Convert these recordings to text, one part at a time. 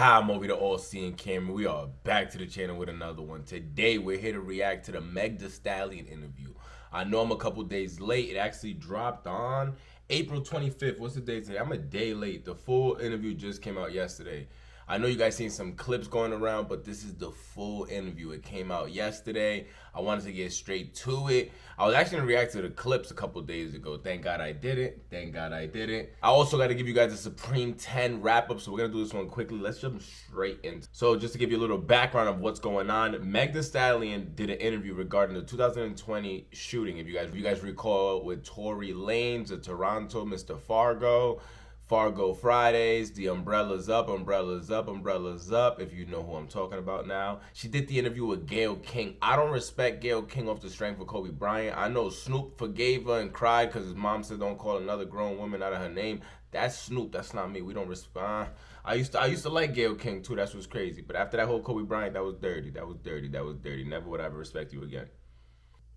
Hi, I'm over the all-seeing camera. We are back to the channel with another one. Today, we're here to react to the Meg Thee Stallion interview. I know I'm a couple days late. It actually dropped on April 25th. What's the date today? I'm a day late. The full interview just came out yesterday. I know you guys seen some clips going around, but this is the full interview. It came out yesterday. I wanted to get straight to it. I was actually gonna react to the clips a couple days ago. Thank God I did it. Thank God I did it. I also got to give you guys a Supreme 10 wrap up, so we're gonna do this one quickly. Let's jump straight in. So just to give you a little background of what's going on, Meg Thee Stallion did an interview regarding the 2020 shooting. If you guys recall, with Tory Lanez of Toronto, Mr. Fargo Fridays, the umbrellas up, umbrellas up, umbrellas up, if you know who I'm talking about now. She did the interview with Gayle King. I don't respect Gayle King off the strength of Kobe Bryant. I know Snoop forgave her and cried because his mom said don't call another grown woman out of her name. That's Snoop, that's not me. We don't respond. I used to like Gayle King too, that's what's crazy. But after that whole Kobe Bryant, that was dirty, that was dirty, that was dirty. Never would I ever respect you again.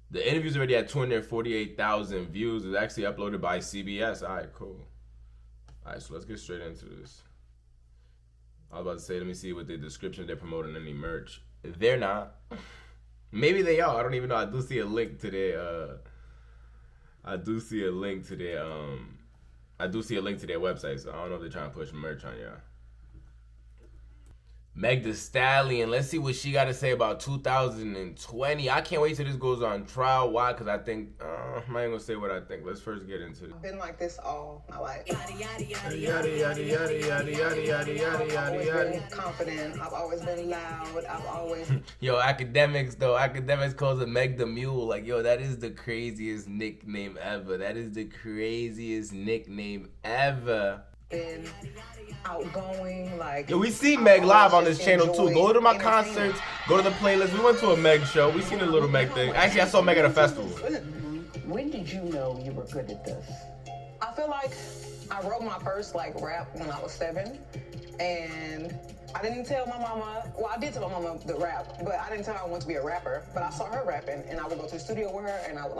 The interview's already at 248,000 views. It's actually uploaded by CBS. All right, cool. All right, so let's get straight into this. I was about to say, let me see what the description they're promoting any merch. They're not. Maybe they are. I don't even know. I do see a link to their. I do see a link to their website. So I don't know if they're trying to push merch on y'all. Meg Thee Stallion, let's see what she got to say about 2020. I can't wait till this goes on trial. Why? Because I think, I'm not even going to say what I think. Let's first get into it. I've been like this all my life. Yada, yada, yada, yada, yada, yada, yada, yada, yada, yada, I've always been confident. I've always been loud. I've always... Yo, academics calls it Meg the Mule. Like, yo, that is the craziest nickname ever. That is the craziest nickname ever. Been outgoing, like... Yo, we see Meg live on this channel too. Go to my concerts, go to the playlist. We went to a Meg show. We seen a little Meg thing. Actually, I saw Meg at a festival. When did you know you were good at this? I feel like I wrote my first rap when I was 7, and I didn't tell my mama. Well, I did tell my mama the rap, but I didn't tell her I wanted to be a rapper. But I saw her rapping, and I would go to the studio with her, and I would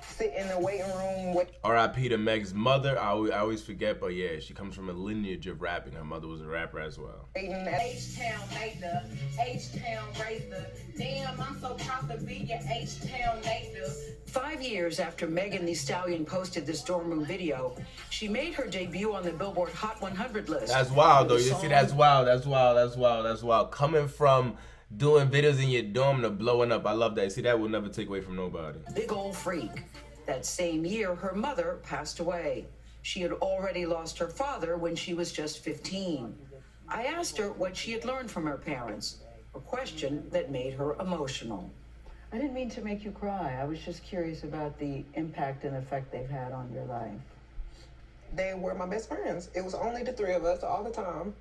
sit in the waiting room with. R.I.P. to Meg's mother. I always forget, but yeah, she comes from a lineage of rapping. Her mother was a rapper as well. H-Town native, H-Town raised. Damn, I'm so proud to be your H-Town native. 5 years after Megan Thee Stallion posted this dorm room video, she made her debut on the Billboard Hot 100 list. That's wild, though. You see, that's wild. That's wild. That's wild. That's wild. Coming from doing videos in your dorm to blowing up, I love that. See, that will never take away from nobody. Big old freak. That same year, her mother passed away. She had already lost her father when she was just 15. I asked her what she had learned from her parents, a question that made her emotional. I didn't mean to make you cry. I was just curious about the impact and effect they've had on your life. They were my best friends. It was only the 3 of us all the time.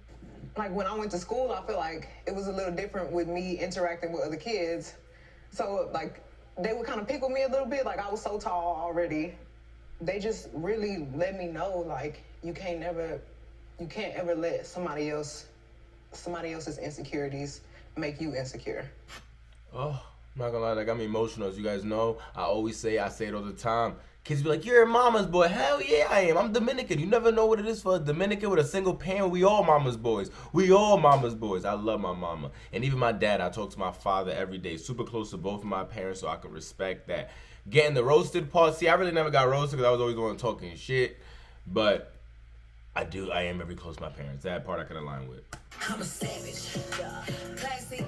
Like when I went to school, I feel like it was a little different with me interacting with other kids. So they would kind of pick with me a little bit. Like I was so tall already. They just really let me know you can't ever let somebody else's insecurities make you insecure. Oh, I'm not gonna lie, that got me emotional. As you guys know, I say it all the time. Kids be like, you're a mama's boy. Hell yeah, I am. I'm Dominican. You never know what it is for a Dominican with a single parent. We all mama's boys. We all mama's boys. I love my mama. And even my dad, I talk to my father every day. Super close to both of my parents, so I can respect that. Getting the roasted part, see, I really never got roasted because I was always the one talking shit. But I am very close to my parents. That part I can align with. I'm a savage.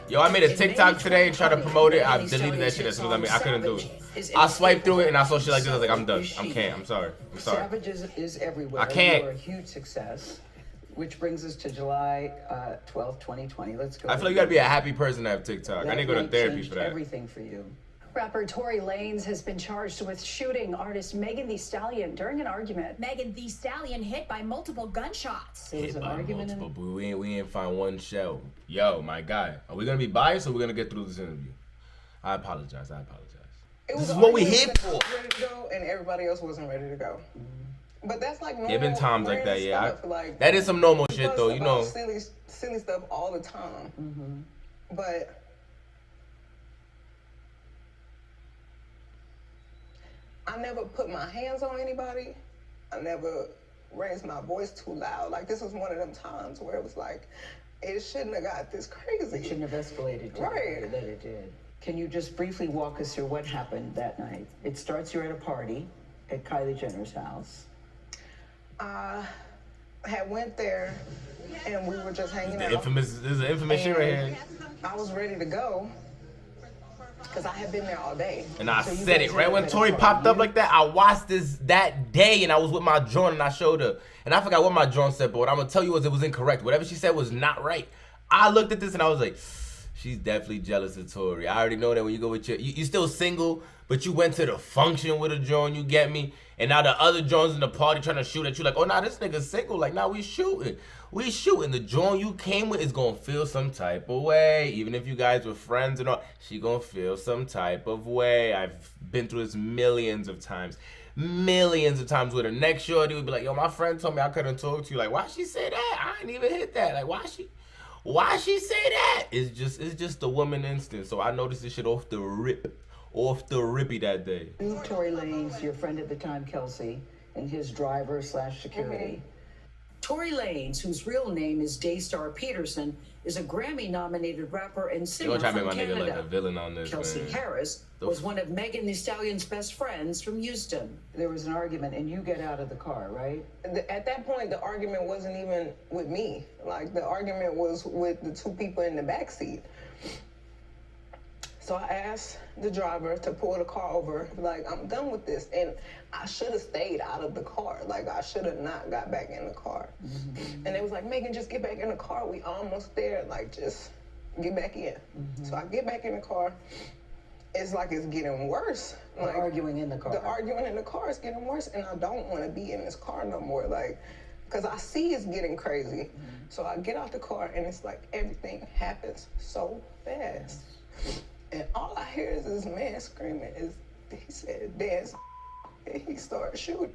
Yo, I made a TikTok today and tried to promote it. I deleted that shit as soon as I couldn't do it. I swiped through it and I saw shit like this. I was like, I'm done. I'm sorry. Savage is everywhere. I can't. You're a huge success. Which brings us to July 12th, 2020. Let's go. I feel like you gotta be a happy person to have TikTok. I need to go to therapy for that. Everything for you. Rapper Tory Lanez has been charged with shooting artist Megan Thee Stallion during an argument. Megan Thee Stallion hit by multiple gunshots. There was an argument but we ain't find one shell. Yo, my guy, are we gonna be biased or are we gonna get through this interview? I apologize. This is what we here for. Ready to go, and everybody else wasn't ready to go. But that's like normal. There been times like that, yeah. That is some normal shit, though. You know, silly stuff all the time. But I never put my hands on anybody. I never raised my voice too loud. Like, this was one of them times where it was like, it shouldn't have got this It crazy. shouldn't have escalated to Right. the way that it did. Can you just briefly walk us through what happened that night? It starts you're at a party at Kylie Jenner's house. I had went there and we were just hanging The out. infamous, this is the infamous shit right here. I was ready to go because I had been there all day. And I So you said guys it right when had a Tori party. popped up like that. I watched this that day, and I was with my joint, and I showed her, and I forgot what my joint said, but what I'm gonna tell you was it was incorrect. Whatever she said was not right. I looked at this and I was like, she's definitely jealous of Tori. I already know that when you go with you still single, but you went to the function with a joint. You get me? And now the other joints in the party trying to shoot at you like, oh nah, this nigga's single. Like, nah, we shooting. We shooting. The joint you came with is gonna feel some type of way. Even if you guys were friends and all, she gonna feel some type of way. I've been through this millions of times. Millions of times with her. Next shorty would be like, yo, my friend told me I couldn't talk to you. Like, why she say that? I ain't even hit that. Like, why she say that? It's just the woman instinct. So I noticed this shit off the rippy that day. You, Tory Lanez, your friend at the time, Kelsey, and his driver / security. Tory Lanez, whose real name is Daystar Peterson, is a Grammy-nominated rapper and You singer gonna try to from make my nigga Canada. like a villain on this, Kelsey man. Harris was one of Megan Thee Stallion's best friends from Houston. There was an argument, and you get out of the car, right? At that point, the argument wasn't even with me. Like, the argument was with the two people in the back seat. So I asked the driver to pull the car over, like, I'm done with this. And I should have stayed out of the car. Like, I should have not got back in the car. And they was like, Megan, just get back in the car. We almost there. Like, just get back in. So I get back in the car. It's like it's getting worse. The Like, arguing in the car. the arguing in the car is getting worse, and I don't want to be in this car no more. Like, because I see it's getting crazy. So I get out the car, and it's like everything happens so fast. And all I hear is this man screaming. He said, dance, and he started shooting.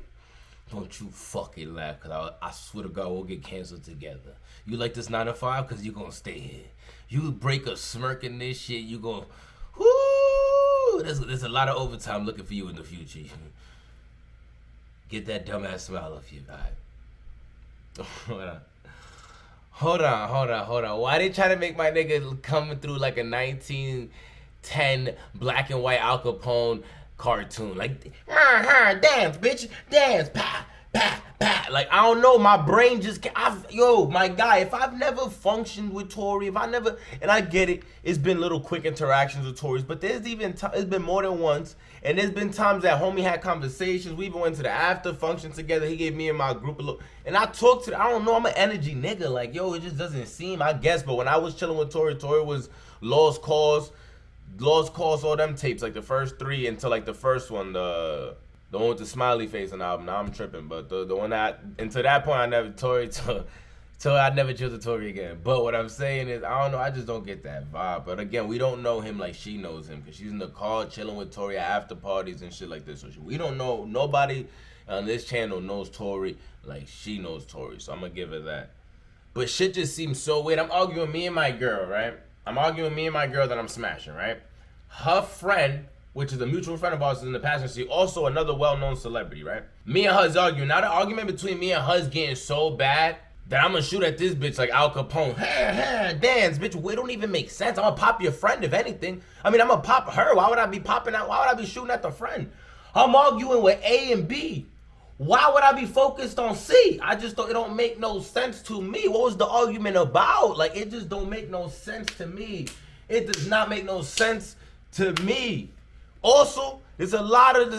Don't you fucking laugh, cause I swear to God we'll get canceled together. You like this 9 to 5, cause you gonna stay here. You break a smirk in this shit, you gonna, whoo! There's a lot of overtime looking for you in the future. Get that dumbass smile off you, alright? Hold on. Why they try to make my nigga coming through like a 1910 black and white Al Capone cartoon? Like, dance, bitch, dance, pa, pa, pa. Like, I don't know, my brain just, yo, my guy, if I've never functioned with Tory, and I get it, it's been little quick interactions with Tories, but it's been more than once, and there's been times that homie had conversations, we even went to the after function together, he gave me and my group a little, and I talked to, I don't know, I'm an energy nigga, like, yo, it just doesn't seem, I guess, but when I was chilling with Tory was Lost Cause, all them tapes, like the first 3 until like the first one, the one with the smiley face on the album. Now I'm tripping, but the one that until that point I never I never chose a Tory again. But what I'm saying is I don't know, I just don't get that vibe. But again, we don't know him like she knows him because she's in the car chilling with Tory at after parties and shit like this. So we don't know, nobody on this channel knows Tory like she knows Tory. So I'm gonna give her that. But shit just seems so weird. I'm arguing me and my girl, right? That I'm smashing, right? Her friend, which is a mutual friend of ours, is in the passenger seat, also another well-known celebrity, right? Me and her's arguing. Now the argument between me and her's getting so bad that I'm gonna shoot at this bitch like Al Capone. Dance, bitch, it don't even make sense. I'm gonna pop your friend, if anything. I mean, I'm gonna pop her. Why would I be popping out? Why would I be shooting at the friend? I'm arguing with A and B. Why would I be focused on C? I just thought it don't make no sense to me. What was the argument about? Like, it just don't make no sense to me. It does not make no sense to me. Also, there's a lot of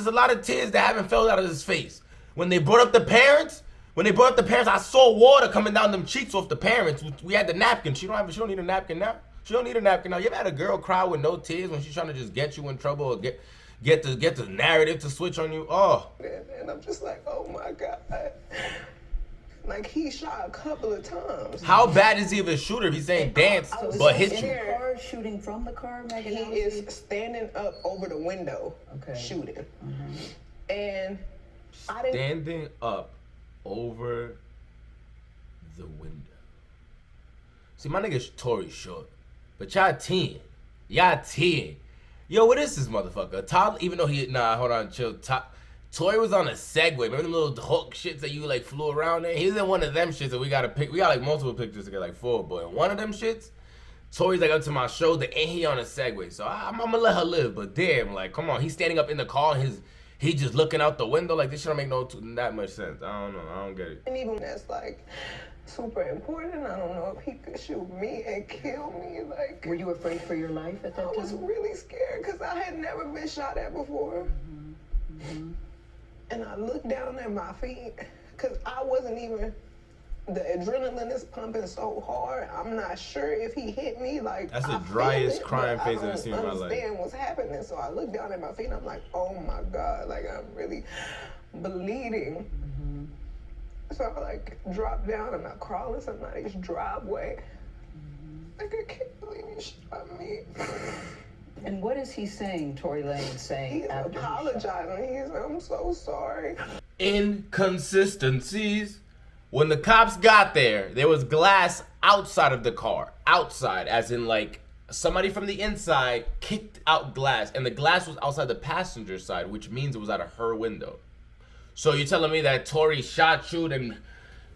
tears that haven't fell out of his face. When they brought up the parents, I saw water coming down them cheeks off the parents. We had the napkin. She don't need a napkin now. You ever had a girl cry with no tears when she's trying to just get you in trouble or get the narrative to switch on you? Oh. And I'm just like, oh my God. Like, he shot a couple of times. How bad is he of a shooter if he's saying dance but hit you? In the car, shooting from the car, Megan? He is standing up over the window, shooting. And I didn't. Standing up over the window. See, my nigga Tory short, but y'all 10. Yo, what is this motherfucker? Toddler, even though hold on, chill. Tori was on a Segway. Remember the little hook shits that you like flew around in? He was in one of them shits, and we got like multiple pictures to get like 4, but in one of them shits, Tori's like up to my shoulder, and he on a Segway. So I'm gonna let her live, but damn, like, come on, he's standing up in the car, and he just looking out the window. Like, this shit don't make that much sense. I don't know, I don't get it. And even that's like super important. I don't know if he could shoot me and kill me. Like, Were you afraid for your life at that I was time? really scared because I had never been shot at before. And I looked down at my feet because I wasn't even, the adrenaline is pumping so hard. I'm not sure if he hit me. Like, That's the I feel driest it, crying but face I I've ever seen in my don't life. understand what's happening. So I looked down at my feet and I'm like, oh my God, like I'm really bleeding. So I like dropped down and I crawled in somebody's driveway. Like, I can't believe you shot me. And what is he saying, Tory Lanez saying He's after he shot? apologizing. He's, I'm so sorry. Inconsistencies. When the cops got there was glass outside of the car. Outside, as in like somebody from the inside kicked out glass, and the glass was outside the passenger side, which means it was out of her window. So you're telling me that Tory shot you and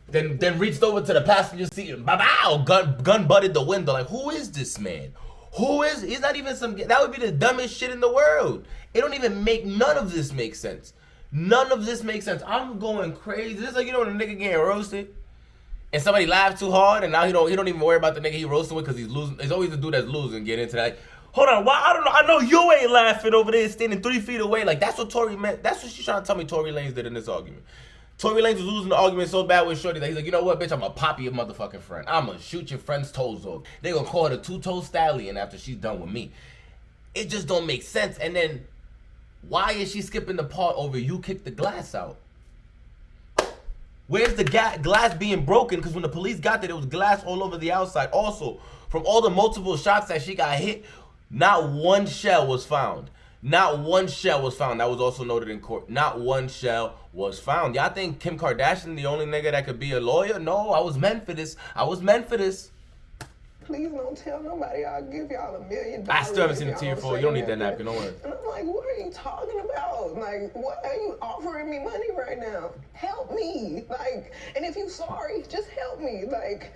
then reached over to the passenger seat and bow, gun butted the window. Like, who is this man? He's not even that would be the dumbest shit in the world. It don't even make, none of this makes sense. None of this makes sense. I'm going crazy. This is like, you know, when a nigga getting roasted and somebody laughed too hard and now he don't even worry about the nigga he roasting with because he's losing. It's always the dude that's losing get into that. Hold on, why? I don't know. I know you ain't laughing over there standing 3 feet away. Like, that's what Tory meant. That's what she's trying to tell me Tory Lanez did in this argument. Tory Lanez was losing the argument so bad with Shorty that he's like, you know what, bitch, I'm gonna pop your motherfucking friend. I'm gonna shoot your friend's toes off. They gonna call her the two-toe stallion after she's done with me. It just don't make sense. And then, why is she skipping the part over you kicked the glass out? Where's the glass being broken? Because when the police got there was glass all over the outside. Also, from all the multiple shots that she got hit, not one shell was found. Not one shell was found. That was also noted in court. Not one shell was found. Y'all think Kim Kardashian the only nigga that could be a lawyer? No, I was meant for this. I was meant for this. Please don't tell nobody. I'll give y'all $1 million. I still haven't seen the if tear y'all fall. say You don't need that nothing. napkin, don't worry. And I'm like, what are you talking about? Like, what are you offering me money right now? Help me. Like, and if you're sorry, just help me. Like,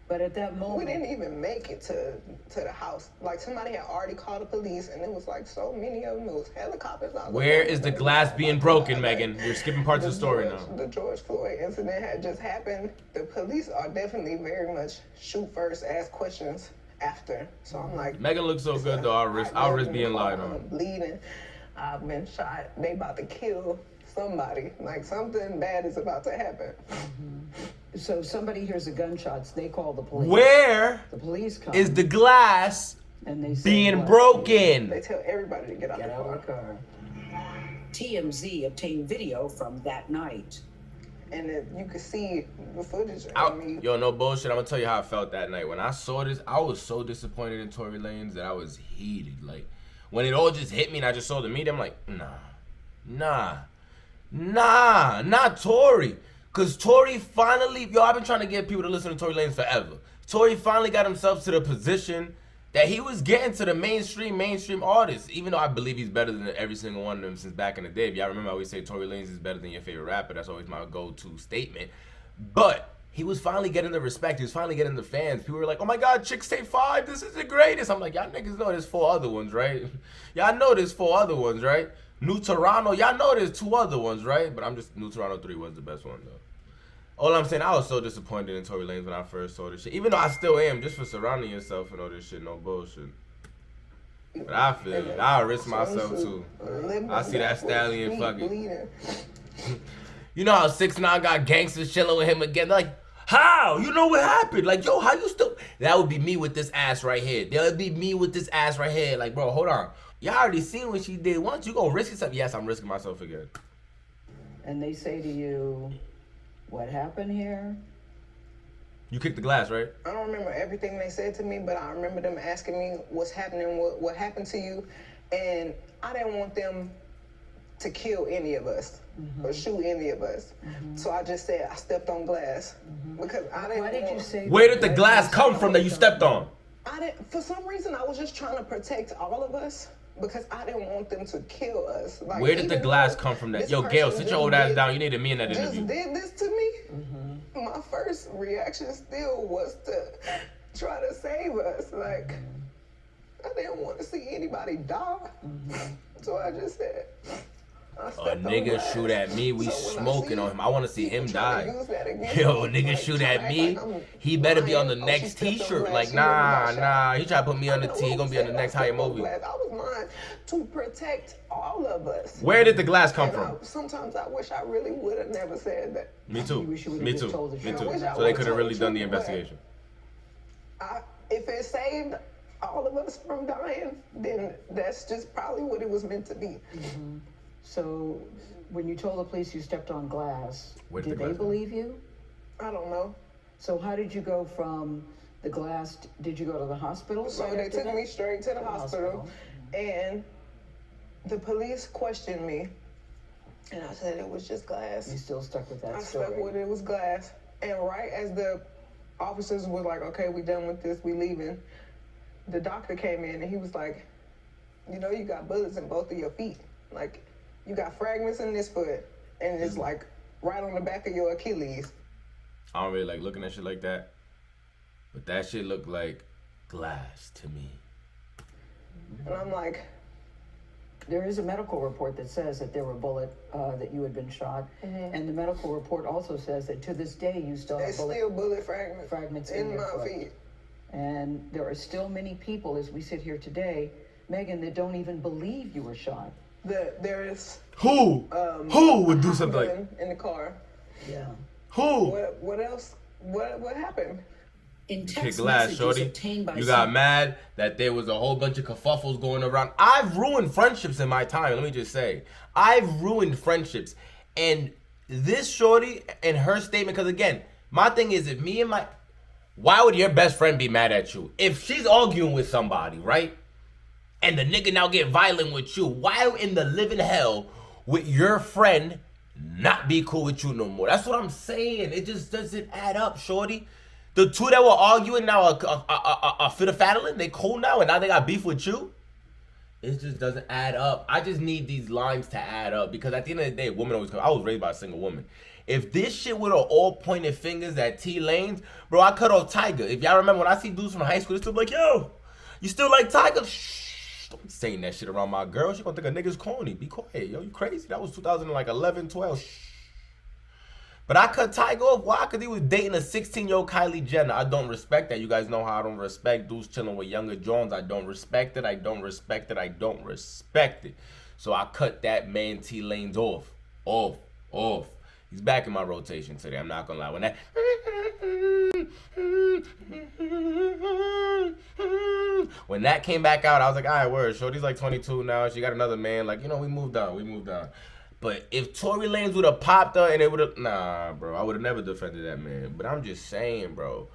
But at that we moment, didn't even make it to the house. Like, somebody had already called the police, and it was like so many of them. It was helicopters. I was Where like, is the oh my glass God, being like, broken, like, Megan? You're skipping parts of the story now. The George Floyd incident had just happened. The police are definitely very much shoot first, ask questions after. So I'm like, Megan looks so good though. I'll risk being lied on. I'm bleeding. I've been shot. They about to kill somebody. Like, something bad is about to happen. so if somebody hears the gunshots, they call the police. Where The police come. is the glass and they say being what? broken? They tell everybody to get out Get the out car. of the car. TMZ obtained video from that night. And then you could see the footage. Yo, no bullshit. I'm gonna tell you how I felt that night. When I saw this, I was so disappointed in Tory Lanez that I was heated. Like, when it all just hit me and I just saw the media, I'm like, not Tory. Cause Tory finally, I've been trying to get people to listen to Tory Lanez forever. Tory finally got himself to the position that he was getting to the mainstream artists, even though I believe he's better than every single one of them since back in the day. If y'all remember, I always say Tory Lanez is better than your favorite rapper. That's always my go-to statement. But he was finally getting the respect. He was finally getting the fans. People were like, oh my God, Chicks Take 5, this is the greatest. I'm like, y'all niggas know there's 4 other ones, right? Y'all know there's 4 other ones, right? New Toronto, y'all know there's 2 other ones, right? But New Toronto 3 was the best one, though. All I'm saying, I was so disappointed in Tory Lanez when I first saw this shit. Even though I still am, just for surrounding yourself and all this shit, no bullshit. But I feel it. I risk myself too. I see that Stallion fucking. You know how 6ix9ine got gangsters chilling with him again? Like, how? You know what happened? Like, yo, how you still? That would be me with this ass right here. That would be me with this ass right here. Like, bro, hold on. Y'all already seen what she did. Once you gonna risk yourself? Yes, I'm risking myself again. And they say to you, what happened here? You kicked the glass, right? I don't remember everything they said to me, but I remember them asking me what's happening, what happened to you, and I didn't want them to kill any of us or shoot any of us. So I just said I stepped on glass because I didn't. Why did you say Where that? did the glass come from that you stepped on? I didn't. For some reason, I was just trying to protect all of us. because I didn't want them to kill us. Like, Where did the even glass though come from? That this yo, Gail, person sit your old ass just down. You needed me in that just interview. did this to me. My first reaction still was to try to save us. Like, I didn't want to see anybody die. So I just said, I A stepped on nigga glass. shoot at me, we So when I smoking see on him. I want to see people him try to die. use that against Yo, me, nigga like, shoot try to at act me. like I'm He better be on the lying. next She stepped on t-shirt. glass, Like, she wanted my nah, shot. he try to put me on the I T. He gonna be on the said next I high stepped on movie. glass. I was lying to protect all of us. Where did the glass come And from? sometimes I wish I really would have never said that. Me too. You wish you would've Me just too. told the Me truth. too. I wish I So they would've could have told really the done the truth, but investigation. If it saved all of us from dying, then that's just probably what it was meant to be. So when you told the police you stepped on glass, Where did did the they glass come? believe you? I don't know. So how did you go from the glass, did you go to the hospital? So right they after took that? me straight to the hospital, and the police questioned me, and I said it was just glass. You still stuck with that I story? stuck with it was glass. And right as the officers were like, okay, we done with this, we leaving, the doctor came in and he was like, you know, you got bullets in both of your feet. Like, you got fragments in this foot, and it's like right on the back of your Achilles. I don't really like looking at shit like that. But that shit looked like glass to me. And I'm like, There is a medical report that says that there were that you had been shot, and the medical report also says that to this day you still have there's still bullet fragments in in your my foot. feet. And there are still many people, as we sit here today, Megan, that don't even believe you were shot. There is Who would do something like gun in the car. Yeah. who? What else? What happened? In Kick text glass, messages shorty. obtained by You got mad that there was a whole bunch of kerfuffles going around. I've ruined friendships in my time. Let me just say, I've ruined friendships, and this shorty and her statement. Because again, my thing is, if me and my, why would your best friend be mad at you if she's arguing with somebody, right? And the nigga now get violent with you. Why in the living hell would your friend not be cool with you no more? That's what I'm saying. It just doesn't add up, shorty. The two that were arguing now are fiddle-faddling. They cool now, and now they got beef with you. It just doesn't add up. I just need these lines to add up, because at the end of the day, women always come. I was raised by a single woman. If this shit would have all pointed fingers at T Lanes, bro, I cut off Tiger. If y'all remember, when I see dudes from high school, they still be like, yo, you still like Tiger? Shh, don't be saying that shit around my girl. She gonna think a nigga's corny. Be quiet, yo, you crazy? That was 2011, 12. Shh. But I cut Tiger off. Why? Because he was dating a 16-year-old Kylie Jenner. I don't respect that. You guys know how I don't respect dudes chilling with younger Jones. I don't respect it. I don't respect it. I don't respect it. So I cut that man T Lanes off. Off. He's back in my rotation today. I'm not gonna lie. When that came back out, I was like, all right, word. Shorty's like 22 now. She got another man. Like, you know, we moved on. But if Tory Lanez would have popped her and it would have, nah, bro, I would have never defended that man. But I'm just saying, bro.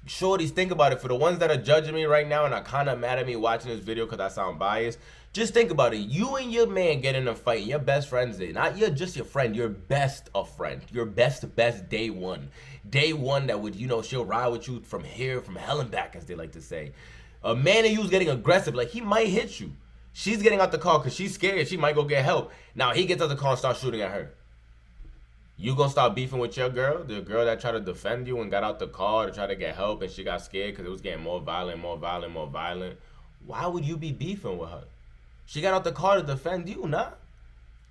Shorties, think about it. For the ones that are judging me right now and are kind of mad at me watching this video because I sound biased, just think about it. You and your man get in a fight, and your best friend's there. Not you're just your friend, your best of friend. Your best day one. Day one that would, you know, she'll ride with you from here, from hell and back, as they like to say. A man of you's getting aggressive, like he might hit you. She's getting out the car because she's scared. She might go get help. Now he gets out the car and starts shooting at her. You gonna start beefing with your girl? The girl that tried to defend you and got out the car to try to get help, and she got scared because it was getting more violent. Why would you be beefing with her? She got out the car to defend you, nah?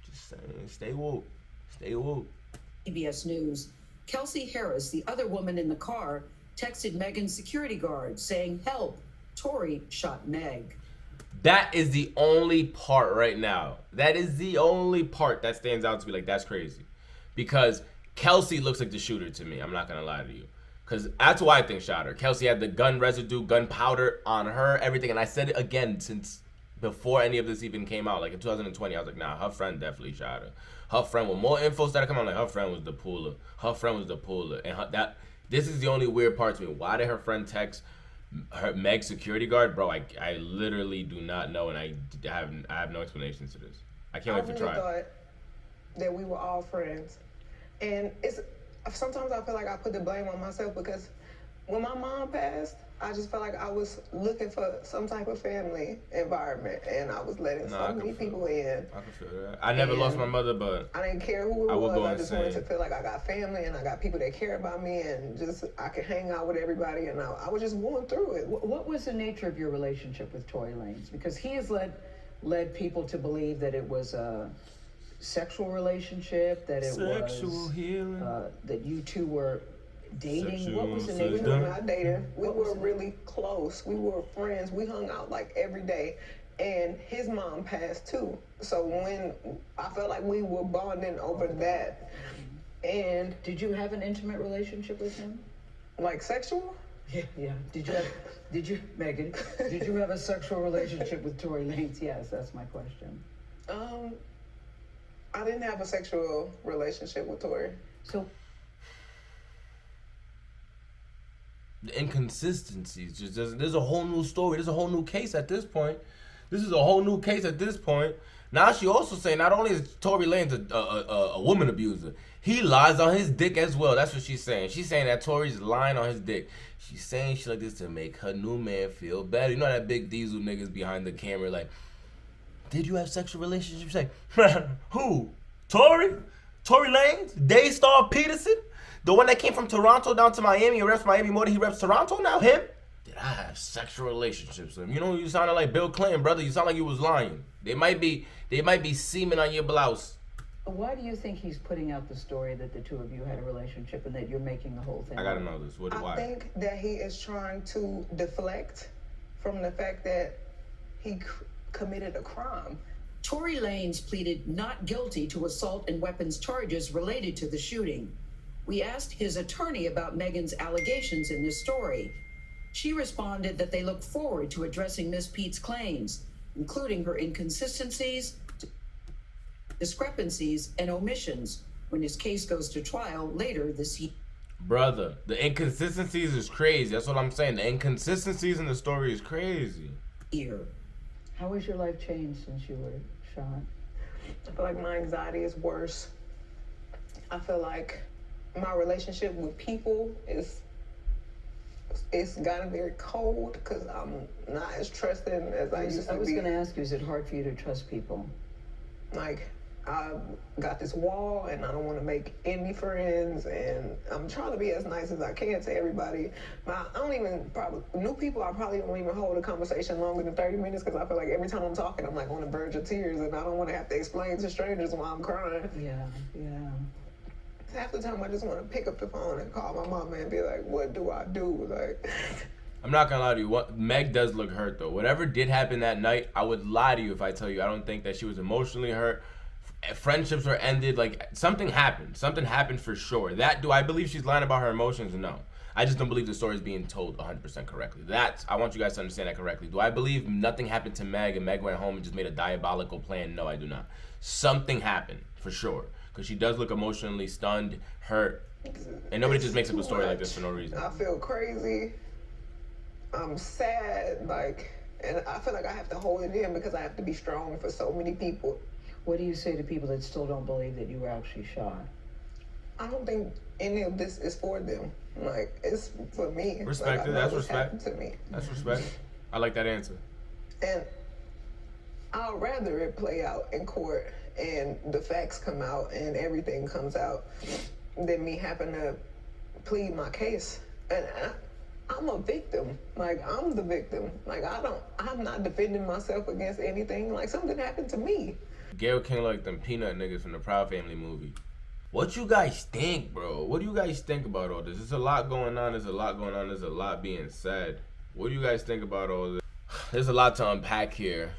Just saying, stay woke. CBS News. Kelsey Harris, the other woman in the car, texted Megan's security guard saying, "Help, Tory shot Meg." That is the only part right now. That is the only part that stands out to me like, that's crazy. Because Kelsey looks like the shooter to me. I'm not going to lie to you. Because that's who I think shot her. Kelsey had the gun residue, gunpowder on her, everything. And I said it again since before any of this even came out. Like in 2020, I was like, nah, her friend definitely shot her. Her friend, when more info started coming out, like her friend was the puller. And this is the only weird part to me. Why did her friend text her Meg's security guard? Bro, I literally do not know, and I have no explanations to this. I can't wait to try. I thought that we were all friends. And sometimes I feel like I put the blame on myself, because when my mom passed, I just felt like I was looking for some type of family environment, and I was letting so many people in. I can feel that. I never lost my mother, but I didn't care who it I would was. go I just wanted to insane. feel like I got family and I got people that care about me, and just I could hang out with everybody, and I was just going through it. What was the nature of your relationship with Tory Lanez? Because he has led people to believe that it was a sexual relationship, that it was healing. that you two were dating. Sexual What was the system. nature? We were not dating. We were really close. We were friends. We hung out like every day. And his mom passed too. So when I felt like we were bonding over that. And Did you have an intimate relationship with him? like sexual? Yeah. Did you, Megan? Did you have a sexual relationship with Tory Lanez? Yes, that's my question. I didn't have a sexual relationship with Tori. So The inconsistencies just doesn't. There's a whole new story. There's a whole new case at this point. This is a whole new case at this point. Now she also saying not only is Tory Lanez a woman abuser, he lies on his dick as well. That's what she's saying. She's saying that Tory's lying on his dick. She's saying shit like this to make her new man feel better. You know that big diesel niggas behind the camera like, did you have sexual relationships? Like, who? Tory? Tory Lanez? Daystar Peterson? The one that came from Toronto down to Miami and reps Miami more than he reps Toronto now? Him? Did I have sexual relationships with him? You know, you sounded like Bill Clinton, brother. You sound like you was lying. They might be semen on your blouse. why do you think he's putting out the story that the two of you had a relationship and that you're making the whole thing? I gotta know this. I Why? think that he is trying to deflect from the fact that he committed a crime. Tory Lanez pleaded not guilty to assault and weapons charges related to the shooting. We asked his attorney about Megan's allegations in this story. She responded that they look forward to addressing Miss Pete's claims, including her inconsistencies, discrepancies, and omissions when his case goes to trial later this year. Brother, the inconsistencies is crazy. That's what I'm saying. The inconsistencies in the story is crazy. How has your life changed since you were shot? I feel like my anxiety is worse. I feel like my relationship with people it's gotten very cold because I'm not as trusting as I used to be. I was going to ask you, is it hard for you to trust people? Like, I've got this wall and I don't want to make any friends, and I'm trying to be as nice as I can to everybody. But I don't even new people, I probably don't even hold a conversation longer than 30 minutes because I feel like every time I'm talking, I'm like on the verge of tears, and I don't want to have to explain to strangers why I'm crying. Yeah. Half the time I just want to pick up the phone and call my mama and be like, what do I do? Like, I'm not gonna lie to you. Meg does look hurt though. Whatever did happen that night, I would lie to you if I tell you I don't think that she was emotionally hurt. Friendships were ended. Like, something happened. Something happened for sure. Do I believe she's lying about her emotions? No. I just don't believe the story is being told 100% correctly. I want you guys to understand that correctly. Do I believe nothing happened to Meg and Meg went home and just made a diabolical plan? No, I do not. Something happened for sure. Because she does look emotionally stunned, hurt. And nobody just makes up a story like this for no reason. I feel crazy. I'm sad, and I feel like I have to hold it in because I have to be strong for so many people. What do you say to people that still don't believe that you were actually shot? I don't think any of this is for them. Like, it's for me. Respect it. That's respect. To me. That's respect. I like that answer. And I'd rather it play out in court and the facts come out and everything comes out than me having to plead my case. And I'm a victim. Like, I'm the victim. Like, I'm not defending myself against anything. Like, something happened to me. Gail King like them peanut niggas from the Proud Family movie. What you guys think, bro? What do you guys think about all this? There's a lot going on. There's a lot being said. What do you guys think about all this? There's a lot to unpack here.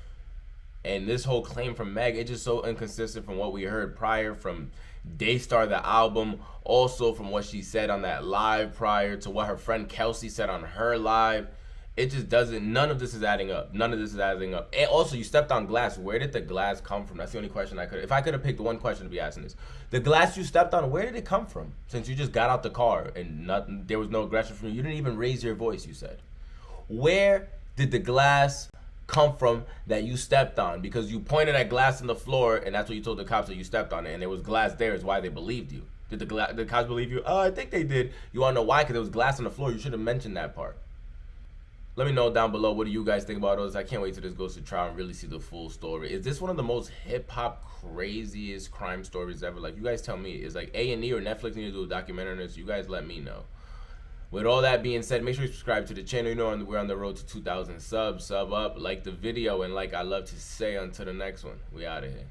And this whole claim from Meg, it's just so inconsistent from what we heard prior from Daystar, the album, also from what she said on that live prior to what her friend Kelsey said on her live. It just doesn't, none of this is adding up. None of this is adding up. And also, you stepped on glass. Where did the glass come from? That's the only question if I could have picked one question to be asking this. The glass you stepped on, where did it come from? Since you just got out the car and there was no aggression from you. You didn't even raise your voice, you said. Where did the glass come from that you stepped on? Because you pointed at glass on the floor and that's what you told the cops that you stepped on it, and there was glass there is why they believed you. Did the cops believe you? Oh, I think they did. You want to know why? Because there was glass on the floor. You should have mentioned that part. Let me know down below, what do you guys think about those? I can't wait till this goes to trial and really see the full story. Is this one of the most hip-hop craziest crime stories ever? Like, you guys tell me. Is like A&E or Netflix need to do a documentary on this? You guys let me know. With all that being said, make sure you subscribe to the channel. You know we're on the road to 2,000 subs. Sub up, like the video, and like I love to say, until the next one, we out of here.